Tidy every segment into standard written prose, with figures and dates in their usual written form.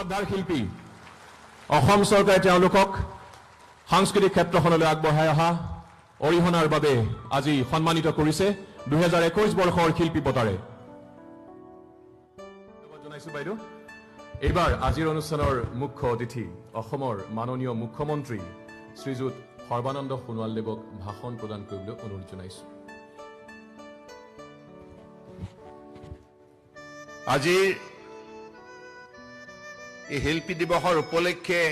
শ্ৰদ্ধাৰ শিল্পী অসম চৰকাৰে তেওঁলোকক সাংস্কৃতিক ক্ষেত্ৰখনলৈ আগবঢ়াই অহা অৰিহণাৰ বাবে আজি সন্মানিত কৰিছে 2021 বৰ্ষৰ শিল্পী বঁটাৰে। জনাইছো বাইদেউ। এইবাৰ আজিৰ অনুষ্ঠানৰ মুখ্য অতিথি অসমৰ মাননীয় মুখ্যমন্ত্ৰী শ্ৰীযুত সৰ্বানন্দ সোণোৱালদেৱক ভাষণ প্ৰদান কৰিবলৈ অনুৰোধ জনাইছো। আজিৰ এই শিল্পী দিৱসৰ উপলক্ষে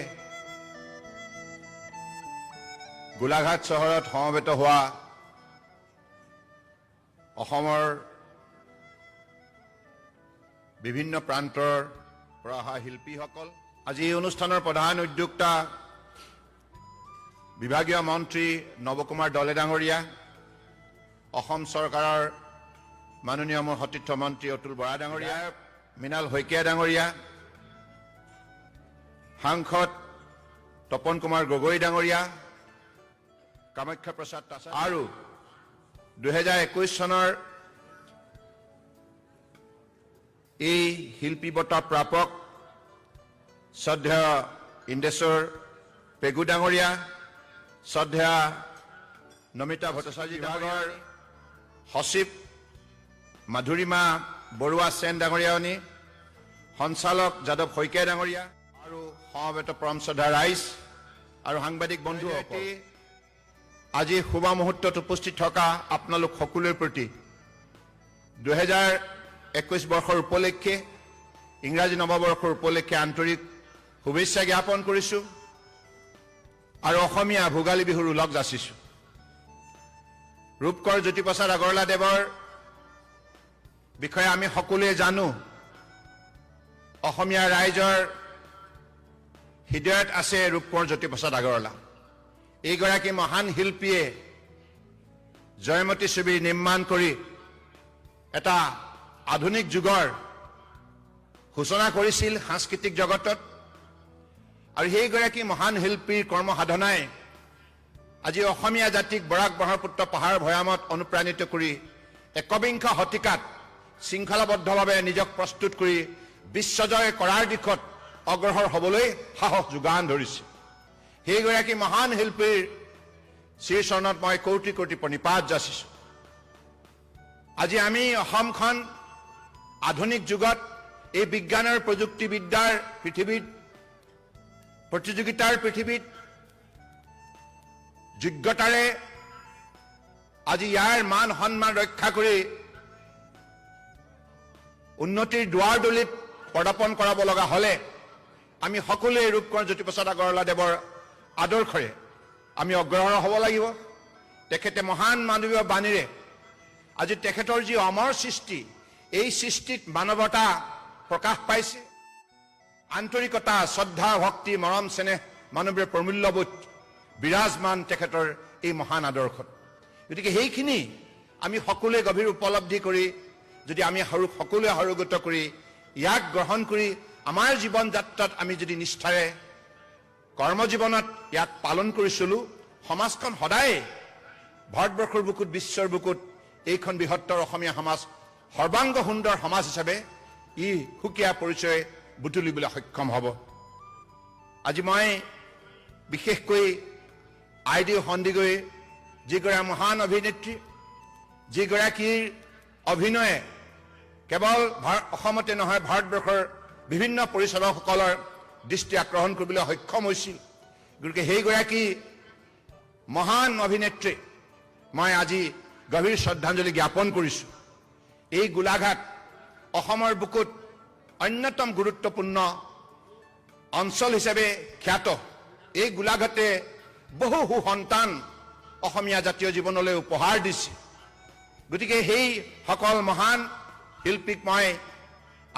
গোলাঘাট চহৰত সমবেত হোৱা অসমৰ বিভিন্ন প্ৰান্তৰ পৰা অহা শিল্পীসকল, আজি এই অনুষ্ঠানৰ প্ৰধান উদ্যোক্তা বিভাগীয় মন্ত্ৰী নৱকুমাৰ দলে ডাঙৰীয়া, অসম চৰকাৰৰ মাননীয় মোৰ সতীৰ্থ মন্ত্ৰী অতুল বৰা ডাঙৰীয়া, মৃণাল শইকীয়া ডাঙৰীয়া, সাংসদ তপন কুমাৰ গগৈ ডাঙৰীয়া, কামাখ্যা প্ৰসাদ তাছা আৰু 2021 চনৰ এই শিল্পী বঁটা প্ৰাপক শ্ৰদ্ধেয় ইন্দেশ্বৰ পেগু ডাঙৰীয়া, শ্ৰদ্ধেয় নমিতা ভট্টাচাৰ্য বিভাগৰ সচিব মাধুৰীমা বৰুৱা সেন ডাঙৰীয়ানী, সঞ্চালক যাদৱ শইকীয়া ডাঙৰীয়া আৰু সমবেত পৰম শ্ৰদ্ধা ৰাইজ আৰু সাংবাদিক বন্ধুসকল, আজি শুভ মুহূৰ্তত উপস্থিত থকা আপোনালোক সকলোৰে প্ৰতি 2021 বৰ্ষৰ উপলক্ষে, ইংৰাজী নৱবৰ্ষৰ উপলক্ষে আন্তৰিক শুভেচ্ছা জ্ঞাপন কৰিছোঁ আৰু অসমীয়া ভোগালী বিহুৰ ওলগ যাচিছোঁ। ৰূপকৰ জ্যোতিপ্ৰসাদ আগৰৱালাদেৱৰ বিষয়ে আমি সকলোৱে জানো। অসমীয়া ৰাইজৰ হৃদয়ত আছে ৰূপকৰ জ্যোতিপ্ৰসাদ আগৰৱালা। এইগৰাকী মহান শিল্পীয়ে জয়মতী ছবি নিৰ্মাণ কৰি এটা আধুনিক যুগৰ সূচনা কৰিছিল সাংস্কৃতিক জগতত, আৰু সেইগৰাকী মহান শিল্পীৰ কৰ্মসাধনাই আজি অসমীয়া জাতিক বৰাক ব্ৰহ্মপুত্ৰ পাহাৰ ভৈয়ামত অনুপ্ৰাণিত কৰি একবিংশ শতিকাত শৃংখলাবদ্ধভাৱে নিজক প্ৰস্তুত কৰি বিশ্বজয় কৰাৰ দিশত অগ্ৰসৰ হ'বলৈ সাহস যোগান ধৰিছে। সেইগৰাকী মহান শিল্পীৰ শ্ৰীচৰণত মই কোটি কোটি প্ৰণিপাত যাচিছোঁ। আজি আমি অসমখন আধুনিক যুগত এই বিজ্ঞানৰ প্ৰযুক্তিবিদ্যাৰ পৃথিৱীত, প্ৰতিযোগিতাৰ পৃথিৱীত যোগ্যতাৰে আজি ইয়াৰ মান সন্মান ৰক্ষা কৰি উন্নতিৰ দুৱাৰদলিত পদাৰ্পণ কৰাব লগা হ'লে আমি সকলোৱে ৰূপকৰ জ্যোতিপ্ৰসাদ আগৰৱালাদেৱৰ আদৰ্শৰে আমি অগ্ৰসৰ হ'ব লাগিব। তেখেতে মহান মানৱীয় বাণীৰে আজি তেখেতৰ যি অমৰ সৃষ্টি, এই সৃষ্টিত মানৱতা প্ৰকাশ পাইছে। আন্তৰিকতা, শ্ৰদ্ধা, ভক্তি, মৰম, চেনেহ, মানৱীয় প্ৰমূল্যবোধ বিৰাজমান তেখেতৰ এই মহান আদৰ্শত। গতিকে সেইখিনি আমি সকলোৱে গভীৰ উপলব্ধি কৰি যদি আমি সকলোৱে সৰুগত কৰি ইয়াক গ্ৰহণ কৰি আমাৰ জীৱন যাত্ৰাত আমি যদি নিষ্ঠাৰে কৰ্মজীৱনত ইয়াক পালন কৰি চলোঁ, সমাজখন সদায় ভাৰতবৰ্ষৰ বুকুত, বিশ্বৰ বুকুত এইখন বৃহত্তৰ অসমীয়া সমাজ সৰ্বাংগ সুন্দৰ সমাজ হিচাপে ই সুকীয়া পৰিচয় বুটলিবলৈ সক্ষম হ'ব। আজি মই বিশেষকৈ আইডি সন্দিকৈ যিগৰাকী মহান অভিনেত্ৰী, যিগৰাকীৰ অভিনয়ে কেৱল অসমতে নহয় ভাৰতবৰ্ষৰ বিভিন্ন পৰিচালকসকলৰ দৃষ্টি আকৰ্ষণ কৰিবলৈ সক্ষম হৈছিল। গতিকে সেইগৰাকী মহান অভিনেত্ৰী মই আজি গভীৰ শ্ৰদ্ধাঞ্জলি জ্ঞাপন কৰিছোঁ। এই গোলাঘাট অসমৰ বুকুত অন্যতম গুৰুত্বপূৰ্ণ অঞ্চল হিচাপে খ্যাত। এই গোলাঘাটে বহু সুসন্তান অসমীয়া জাতীয় জীৱনলৈ উপহাৰ দিছে। গতিকে সেই সকল মহান শিল্পীক মই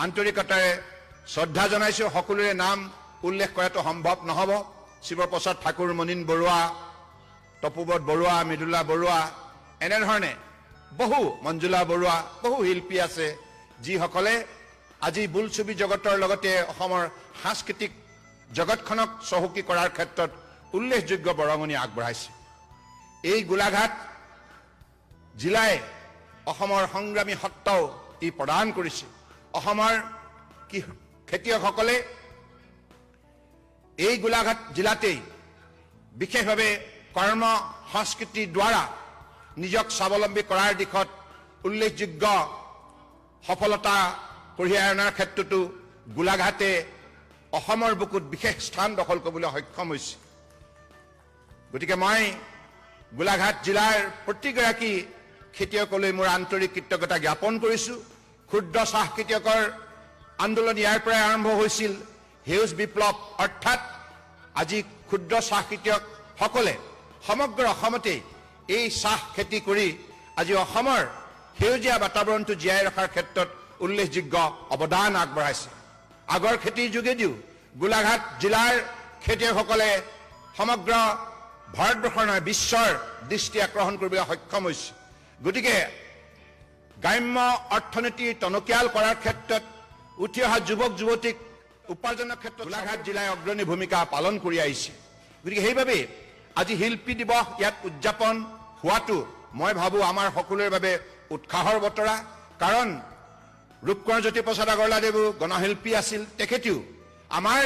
আন্তৰিকতাৰে শ্ৰদ্ধা জনাইছোঁ। সকলোৰে নাম উল্লেখ কৰাটো সম্ভৱ নহ'ব। শিৱপ্ৰসাদ ঠাকুৰ, মনীন বৰুৱা, তপোবত বৰুৱা, মৃদুলা বৰুৱা, এনেধৰণে বহু, মঞ্জুলা বৰুৱা, বহু শিল্পী আছে যিসকলে আজি বোলছবি জগতৰ লগতে অসমৰ সাংস্কৃতিক জগতখনক চহকী কৰাৰ ক্ষেত্ৰত উল্লেখযোগ্য বৰঙণি আগবঢ়াইছে। এই গোলাঘাট জিলাই অসমৰ সংগ্ৰামী সত্তাও ই প্ৰদান কৰিছে। অসমৰ খেতিয়কসকলে এই গোলাঘাট জিলাতেই বিশেষভাৱে কৰ্ম সংস্কৃতিৰ দ্বাৰা নিজক স্বাৱলম্বী কৰাৰ দিশত উল্লেখযোগ্য সফলতা কঢ়িয়াই অনাৰ ক্ষেত্ৰতো গোলাঘাটে অসমৰ বুকুত বিশেষ স্থান দখল কৰিবলৈ সক্ষম হৈছে। গতিকে মই গোলাঘাট জিলাৰ প্ৰতিগৰাকী খেতিয়কলৈ মোৰ আন্তৰিক কৃতজ্ঞতা জ্ঞাপন কৰিছোঁ। ক্ষুদ্ৰ চাহ খেতিয়কৰ আন্দোলন ইয়াৰ পৰাই আৰম্ভ হৈছিল। সেউজ বিপ্লৱ অৰ্থাৎ আজি ক্ষুদ্ৰ চাহ খেতিয়কসকলে সমগ্ৰ অসমতে এই চাহ খেতি কৰি আজি অসমৰ সেউজীয়া বাতাবৰণটো জীয়াই ৰখাৰ ক্ষেত্ৰত উল্লেখযোগ্য অৱদান আগবঢ়াইছে। আগৰ খেতিৰ যোগেদিও গোলাঘাট জিলাৰ খেতিয়কসকলে সমগ্ৰ ভাৰতবৰ্ষৰ নহয় বিশ্বৰ দৃষ্টি আকৰ্ষণ কৰিবলৈ সক্ষম হৈছে। গতিকে গ্ৰাম্য অৰ্থনীতি টনকিয়াল কৰাৰ ক্ষেত্ৰত উঠি অহা যুৱক যুৱতীক উপাৰ্জনৰ ক্ষেত্ৰত গোলাঘাট জিলাই অগ্ৰণী ভূমিকা পালন কৰি আহিছে। গতিকে সেইবাবে আজি শিল্পী দিৱস ইয়াত উদযাপন হোৱাটো মই ভাবোঁ আমাৰ সকলোৰে বাবে উৎসাহৰ বতৰা। কাৰণ ৰূপকোঁৱৰ জ্যোতিপ্ৰসাদ আগৰৱালাদেৱো গণশিল্পী আছিল। তেখেতেও আমাৰ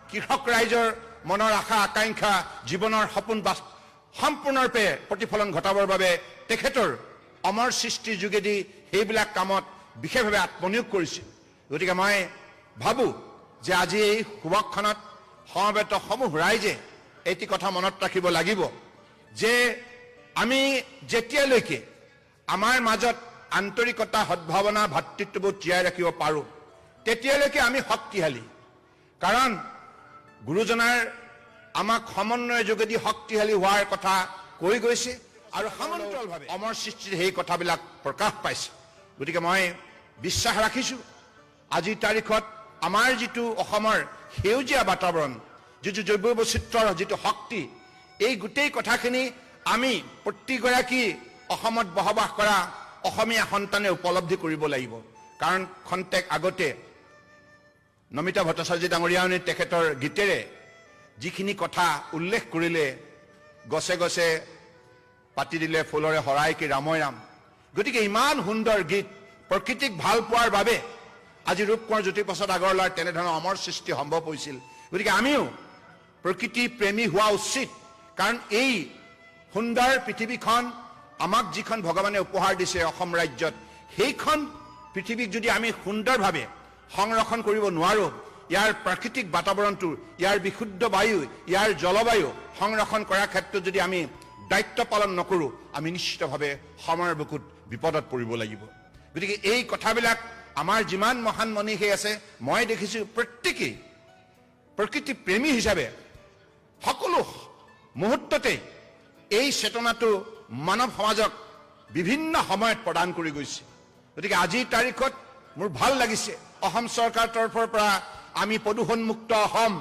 কৃষক ৰাইজৰ মনৰ আশা আকাংক্ষা জীৱনৰ সপোন সম্পূৰ্ণৰূপে প্ৰতিফলন ঘটাবৰ বাবে তেখেতৰ অমৰ সৃষ্টিৰ যোগেদি সেইবিলাক কামত বিশেষভাৱে আত্মনিয়োগ কৰিছিল। গতিকে মই ভাবোঁ যে আজি এই সুভাষখনত সমবেত সমূহ ৰাইজে এটি কথা মনত ৰাখিব লাগিব যে আমি যেতিয়ালৈকে আমাৰ মাজত আন্তৰিকতা সদ্ভাৱনা ভাতৃত্ববোধ জীয়াই ৰাখিব পাৰোঁ তেতিয়ালৈকে আমি শক্তিশালী। কাৰণ গুৰুজনাৰ আমাক সমন্বয়ৰ যোগেদি শক্তিশালী হোৱাৰ কথা কৈ গৈছে আৰু সমান্তৰালভাৱে অমৰ সৃষ্টিত সেই কথাবিলাক প্ৰকাশ পাইছে। গতিকে মই বিশ্বাস ৰাখিছোঁ আজিৰ তাৰিখত আমাৰ যিটো অসমৰ সেউজীয়া বাতাবৰণ, যিটো জৈৱ বৈচিত্ৰ্যৰ যিটো শক্তি, এই গোটেই কথাখিনি আমি প্ৰতিগৰাকী অসমত বসবাস কৰা অসমীয়া সন্তানে উপলব্ধি কৰিব লাগিব। কাৰণ খন্তেক আগতে নমিতা ভট্টাচাৰ্য ডাঙৰীয়ানী তেখেতৰ গীতেৰে যিখিনি কথা উল্লেখ কৰিলে, গছে গছে পাতি দিলে ফুলৰে শৰাই কি ৰাময় ৰাম। গতিকে ইমান সুন্দৰ গীত প্ৰকৃতিক ভাল পোৱাৰ বাবে আজি ৰূপকোঁৱৰ জ্যোতিপ্ৰসাদ আগৰৱালাৰ তেনেধৰণৰ অমৰ সৃষ্টি সম্ভৱ হৈছিল। গতিকে আমিও প্ৰকৃতি প্ৰেমী হোৱা উচিত। কাৰণ এই সুন্দৰ পৃথিৱীখন আমাক যিখন ভগৱানে উপহাৰ দিছে অসম ৰাজ্যত, সেইখন পৃথিৱীক যদি আমি সুন্দৰভাৱে সংৰক্ষণ কৰিব নোৱাৰোঁ, ইয়াৰ প্ৰাকৃতিক বাতাবৰণটো, ইয়াৰ বিশুদ্ধ বায়ু, ইয়াৰ জলবায়ু সংৰক্ষণ কৰাৰ ক্ষেত্ৰত যদি আমি দায়িত্ব পালন নকৰোঁ, আমি নিশ্চিতভাৱে সময়ৰ বুকুত বিপদত পৰিব লাগিব। গতিকে এই কথাবিলাক আমাৰ যিমান মহান মনীষী আছে, মই দেখিছোঁ প্ৰত্যেকেই প্ৰকৃতি প্ৰেমী হিচাপে সকলো মুহূৰ্ততে এই চেতনাটো মানৱ সমাজক বিভিন্ন সময়ত প্ৰদান কৰি গৈছে। গতিকে আজিৰ তাৰিখত মোৰ ভাল লাগিছে অসম চৰকাৰৰ তৰফৰ পৰা আমি প্ৰদূষণমুক্ত অসম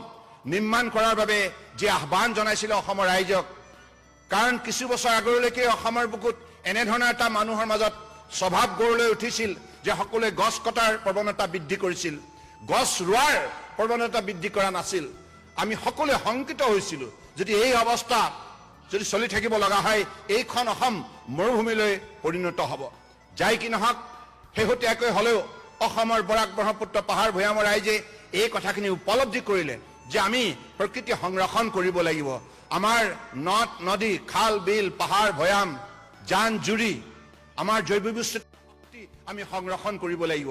নিৰ্মাণ কৰাৰ বাবে যি আহ্বান জনাইছিলে অসমৰ ৰাইজক। কাৰণ কিছু বছৰ আগলৈকে অসমৰ বুকুত এনেধৰণৰ এটা মানুহৰ মাজত স্বভাৱ গঢ় লৈ উঠিছিল যে সকলোৱে গছ কটাৰ প্ৰৱণতা বৃদ্ধি কৰিছিল, গছ ৰোৱাৰ প্ৰৱণতা বৃদ্ধি কৰা নাছিল। আমি সকলোৱে শংকিত হৈছিলোঁ যদি এই অৱস্থা যদি চলি থাকিব লগা হয়, এইখন অসম মৰুভূমিলৈ পৰিণত হ'ব। যাই কি নহওক, শেহতীয়াকৈ হ'লেও অসমৰ বৰাক ব্ৰহ্মপুত্ৰ পাহাৰ ভৈয়ামৰ ৰাইজে এই কথাখিনি উপলব্ধি কৰিলে যে আমি প্ৰকৃতি সংৰক্ষণ কৰিব লাগিব। আমাৰ নদ নদী, খাল বিল, পাহাৰ ভৈয়াম, জান জুৰি, আমাৰ জৈৱ বৈচিত্ৰ্য আমি সংৰক্ষণ কৰিব লাগিব।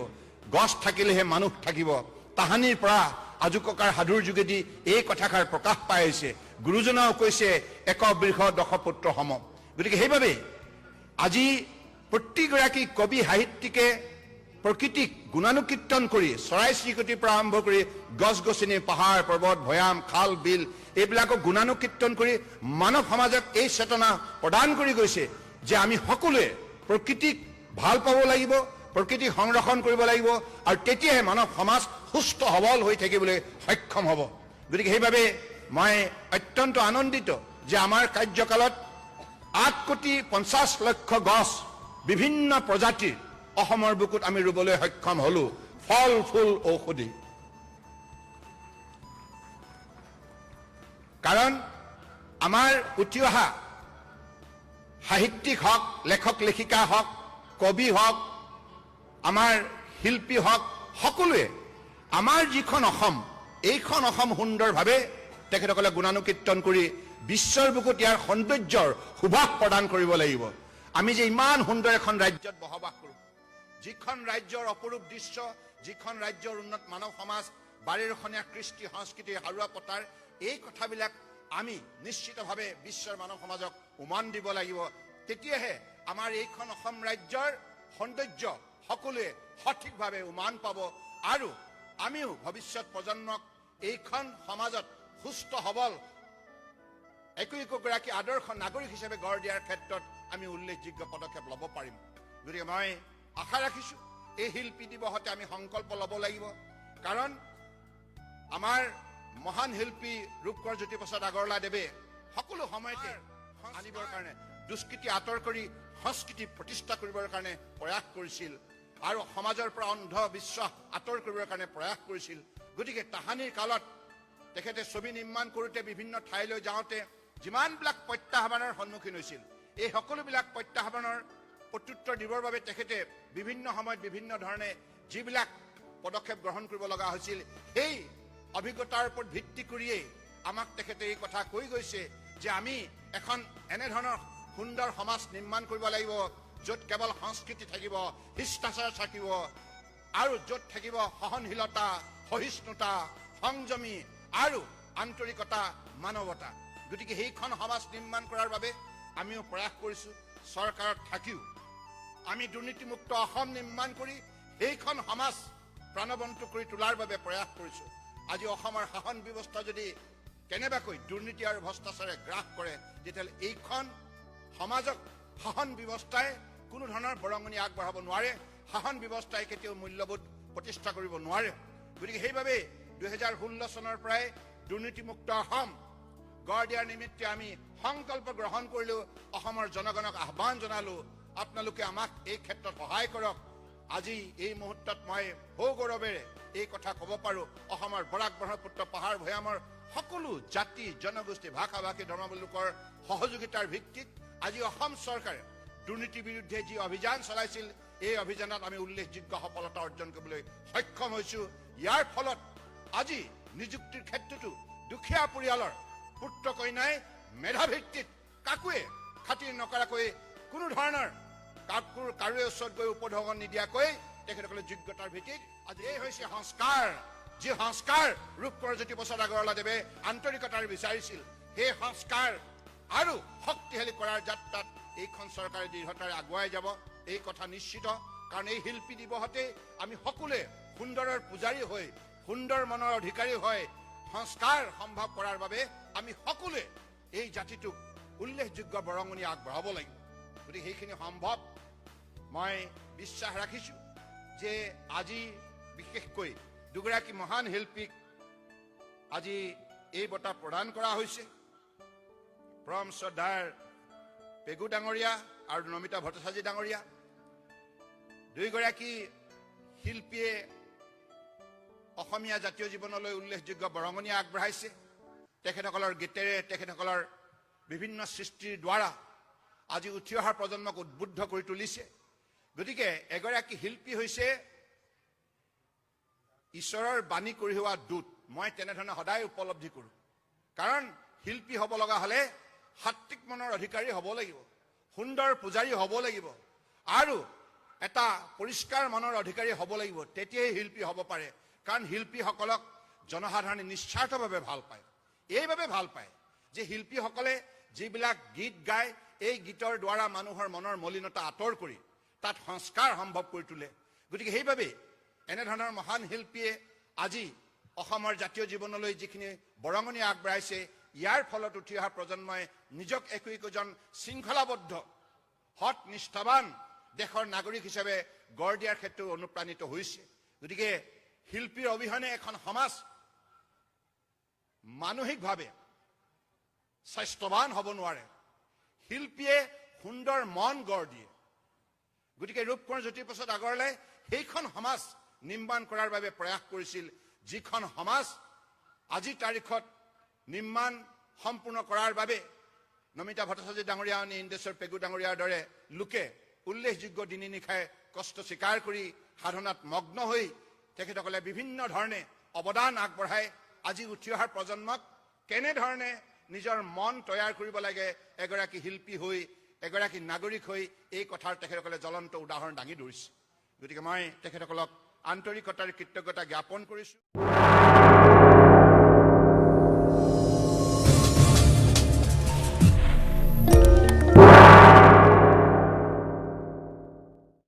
গছ থাকিলেহে মানুহ থাকিব। তাহানিৰ পৰা আজুককাৰ সাধুৰ যোগেদি এই কথাষাৰ প্ৰকাশ পাই আহিছে। গুৰুজনাও কৈছে এক বৃষ দশপুত্ৰ সম। গতিকে সেইবাবে আজি প্ৰতিগৰাকী কবি সাহিত্যিকে প্ৰকৃতিক গুণানুকীৰ্তন কৰি চৰাই চিৰিকটিৰ পৰা আৰম্ভ কৰি গছ গছনি, পাহাৰ পৰ্বত, ভৈয়াম, খাল বিল এইবিলাকক গুণানুকীৰ্তন কৰি মানৱ সমাজক এই চেতনা প্ৰদান কৰি গৈছে যে আমি সকলোৱে প্ৰকৃতিক ভাল পাব লাগিব, প্ৰকৃতিক সংৰক্ষণ কৰিব লাগিব, আৰু তেতিয়াহে মানৱ সমাজ সুস্থ সবল হৈ থাকিবলৈ সক্ষম হ'ব। গতিকে সেইবাবে মই অত্যন্ত আনন্দিত যে আমাৰ কাৰ্যকালত 8,50,00,000 গছ বিভিন্ন প্ৰজাতিৰ অসমৰ বুকুত আমি ৰুবলৈ সক্ষম হলো, ফল ফুল ঔষধি। কাৰণ আমাৰ উঠি অহা সাহিত্যিক হওক, লেখক লেখিকা হওক, কবি হওক, আমাৰ শিল্পী হওক, সকলোৱে আমাৰ যিখন অসম, এইখন অসম সুন্দৰভাৱে তেখেতসকলে গুণানুকীৰ্তন কৰি বিশ্বৰ বুকুত ইয়াৰ সৌন্দৰ্যৰ সুবাস প্ৰদান কৰিব লাগিব। আমি যে ইমান সুন্দৰ এখন ৰাজ্যত বসবাস কৰোঁ, যিখন ৰাজ্যৰ অপৰূপ দৃশ্য, যিখন ৰাজ্যৰ উন্নত মানৱ সমাজ, বাৰেৰখনীয়া কৃষ্টি সংস্কৃতিৰ হাৰুৱা পতাৰ, এই কথাবিলাক আমি নিশ্চিতভাৱে বিশ্বৰ মানৱ সমাজক উমান দিব লাগিব। তেতিয়াহে আমাৰ এইখন অসম ৰাজ্যৰ সৌন্দৰ্য সকলোৱে সঠিকভাৱে উমান পাব আৰু আমিও ভৱিষ্যত প্ৰজন্মক এইখন সমাজত সুস্থ সবল একোগৰাকী আদৰ্শ নাগৰিক হিচাপে গঢ় দিয়াৰ ক্ষেত্ৰত আমি উল্লেখযোগ্য পদক্ষেপ ল'ব পাৰিম। গতিকে মই আশা ৰাখিছোঁ এই শিল্পী দিৱসতে আমি সংকল্প ল'ব লাগিব, কাৰণ আমাৰ মহান শিল্পী ৰূপকোঁৱৰ জ্যোতিপ্ৰসাদ আগৰৱালাদেৱে সকলো সময়তে আনিবৰ কাৰণে দুষ্কৃতি আঁতৰ কৰি সংস্কৃতি প্ৰতিষ্ঠা কৰিবৰ কাৰণে প্ৰয়াস কৰিছিল আৰু সমাজৰ পৰা অন্ধবিশ্বাস আঁতৰ কৰিবৰ কাৰণে প্ৰয়াস কৰিছিল। গতিকে তাহানিৰ কালত তেখেতে ছবি নিৰ্মাণ কৰোঁতে বিভিন্ন ঠাইলৈ যাওঁতে যিমানবিলাক প্ৰত্যাহ্বানৰ সন্মুখীন হৈছিল, এই সকলোবিলাক প্ৰত্যাহ্বানৰ প্ৰত্যুত্তৰ দিবৰ বাবে তেখেতে বিভিন্ন সময়ত বিভিন্ন ধৰণে যিবিলাক পদক্ষেপ গ্ৰহণ কৰিব লগা হৈছিল, সেই অভিজ্ঞতাৰ ওপৰত ভিত্তি কৰিয়েই আমাক তেখেতে এই কথা কৈ গৈছে যে আমি এখন এনেধৰণৰ সুন্দৰ সমাজ নিৰ্মাণ কৰিব লাগিব য'ত কেৱল সংস্কৃতি থাকিব, শিষ্টাচাৰ থাকিব আৰু য'ত থাকিব সহনশীলতা, সহিষ্ণুতা, সংযমী আৰু আন্তৰিকতা, মানৱতা। গতিকে সেইখন সমাজ নিৰ্মাণ কৰাৰ বাবে আমিও প্ৰয়াস কৰিছোঁ। চৰকাৰত থাকিও আমি দুৰ্নীতিমুক্ত অসম নিৰ্মাণ কৰি সেইখন সমাজ প্ৰাণৱন্ত কৰি তোলাৰ বাবে প্ৰয়াস কৰিছোঁ। আজি অসমৰ শাসন ব্যৱস্থা যদি কেনেবাকৈ দুৰ্নীতি আৰু ভ্ৰষ্টাচাৰে গ্ৰাস কৰে, তেতিয়াহ'লে এইখন সমাজক শাসন ব্যৱস্থাই কোনো ধৰণৰ বৰঙণি আগবঢ়াব নোৱাৰে, শাসন ব্যৱস্থাই কেতিয়াও মূল্যবোধ প্ৰতিষ্ঠা কৰিব নোৱাৰে। গতিকে সেইবাবে 2016 চনৰ পৰাই দুৰ্নীতিমুক্ত অসম গঢ় দিয়াৰ নিমিত্তে আমি সংকল্প গ্ৰহণ কৰিলোঁ, অসমৰ জনগণক আহ্বান জনালোঁ, আপোনালোকে আমাক এই ক্ষেত্ৰত সহায় কৰক। আজি এই মুহূৰ্তত মই সৌগৌৰৱেৰে এই কথা ক'ব পাৰোঁ, অসমৰ বৰাক ব্ৰহ্মপুত্ৰ পাহাৰ ভৈয়ামৰ সকলো জাতি, জনগোষ্ঠী, ভাষা ভাষী ধৰ্মাৱলম্বীৰ সহযোগিতাৰ ভিত্তিত আজি অসম চৰকাৰে দুৰ্নীতিৰ বিৰুদ্ধে যি অভিযান চলাইছিল, এই অভিযানত আমি উল্লেখযোগ্য সফলতা অৰ্জন কৰিবলৈ সক্ষম হৈছোঁ। ইয়াৰ ফলত আজি নিযুক্তিৰ ক্ষেত্ৰতো দুখীয়া পৰিয়ালৰ পুত্ৰ কন্যাই মেধাভিত্তিত কাকোৱে খাতিৰ নকৰাকৈ কোনো ধৰণৰ কাৰোৰে ওচৰত গৈ উপঢৌকন নিদিয়াকৈ তেখেতসকলে যোগ্যতাৰ ভিত্তিত আজি এই হৈছে সংস্কাৰ, যি সংস্কাৰ ৰূপকোঁৱৰ জ্যোতিপ্ৰসাদ আগৰৱালাদেৱে আন্তৰিকতাৰে বিচাৰিছিল, সেই সংস্কাৰ আৰু শক্তিশালী কৰাৰ যাত্ৰাত এইখন চৰকাৰে দৃঢ়তাৰে আগুৱাই যাব, এই কথা নিশ্চিত। কাৰণ এই শিল্পী দিৱসতে আমি সকলোৱে সুন্দৰৰ পূজাৰী হৈ, সুন্দৰ মনৰ অধিকাৰী হৈ সংস্কাৰ সম্ভৱ কৰাৰ বাবে আমি সকলোৱে এই জাতিটোক উল্লেখযোগ্য বৰঙণি আগবঢ়াব লাগিব। গতিকে সেইখিনি সম্ভৱ মই বিশ্বাস ৰাখিছোঁ যে আজি বিশেষকৈ দুগৰাকী মহান শিল্পীক আজি এই বঁটা প্ৰদান কৰা হৈছে। পৰম শ্ৰদ্ধাৰ পেগু ডাঙৰীয়া আৰু নমিতা ভট্টাচাৰ্য ডাঙৰীয়া, দুয়োগৰাকী শিল্পীয়ে অসমীয়া জাতীয় জীৱনলৈ উল্লেখযোগ্য বৰঙণি আগবঢ়াইছে। তেখেতসকলৰ গীতেৰে, তেখেতসকলৰ বিভিন্ন সৃষ্টিৰ দ্বাৰা আজি উঠি অহা প্ৰজন্মক উদ্বুদ্ধ কৰি তুলিছে। গতিকে এগৰাকী শিল্পী হৈছে ঈশ্বৰৰ বাণী কঢ়িওৱা দূত, মই তেনেধৰণে সদায় উপলব্ধি কৰোঁ। কাৰণ শিল্পী হ'ব লগা হ'লে সাত্বিক মনৰ অধিকাৰী হ'ব লাগিব, সুন্দৰ পূজাৰী হ'ব লাগিব আৰু এটা পৰিষ্কাৰ মনৰ অধিকাৰী হ'ব লাগিব, তেতিয়াই শিল্পী হ'ব পাৰে। কাৰণ শিল্পীসকলক জনসাধাৰণে নিস্বাৰ্থভাৱে ভাল পায়, এইবাবে ভাল পায় যে শিল্পীসকলে যিবিলাক গীত গায়, এই গীতৰ দ্বাৰা মানুহৰ মনৰ মলিনতা আঁতৰ কৰি তাত সংস্কাৰ সম্ভৱ কৰি তোলে। গতিকে সেইবাবে এনেধৰণৰ মহান শিল্পীয়ে আজি অসমৰ জাতীয় জীৱনলৈ যিখিনি বৰঙণি আগবঢ়াইছে, ইয়াৰ ফলত উঠি অহা প্ৰজন্মই নিজক একোজন শৃংখলাবদ্ধ, সৎ নিষ্ঠাৱান দেশৰ নাগৰিক হিচাপে গঢ় দিয়াৰ ক্ষেত্ৰত অনুপ্ৰাণিত হৈছে। গতিকে শিল্পীৰ অবিহনে এখন সমাজ মানসিকভাৱে স্বাস্থ্যৱান হ'ব নোৱাৰে। শিল্পীয়ে সুন্দৰ মন গঢ় দিয়ে। গতিকে ৰূপকোঁৱৰ জ্যোতিপ্ৰসাদ আগৰৱালাই সেইখন সমাজ নিৰ্মাণ কৰাৰ বাবে প্ৰয়াস কৰিছিল, যিখন সমাজ আজিৰ তাৰিখত নিৰ্মাণ সম্পূৰ্ণ কৰাৰ বাবে নমিতা ভট্টাচাৰ্য ডাঙৰীয়া, ইন্দ্ৰেশ্বৰ পেগু ডাঙৰীয়াৰ দৰে লোকে উল্লেখযোগ্য দিনী নিশাই কষ্ট স্বীকাৰ কৰি সাধনাত মগ্ন হৈ তেখেতসকলে বিভিন্ন ধৰণে অৱদান আগবঢ়াই আজি উঠি অহাৰ প্ৰজন্মক কেনেধৰণে নিজৰ মন তৈয়াৰ কৰিব লাগে এগৰাকী শিল্পী হৈ এগৰাকী নাগৰিক হৈ এই কথাৰ তেখেতসকলে জ্বলন্ত উদাহৰণ দাঙি ধৰিছে গতিকে মই তেখেতসকলক আন্তৰিকতাৰ কৃতজ্ঞতা জ্ঞাপন কৰিছোঁ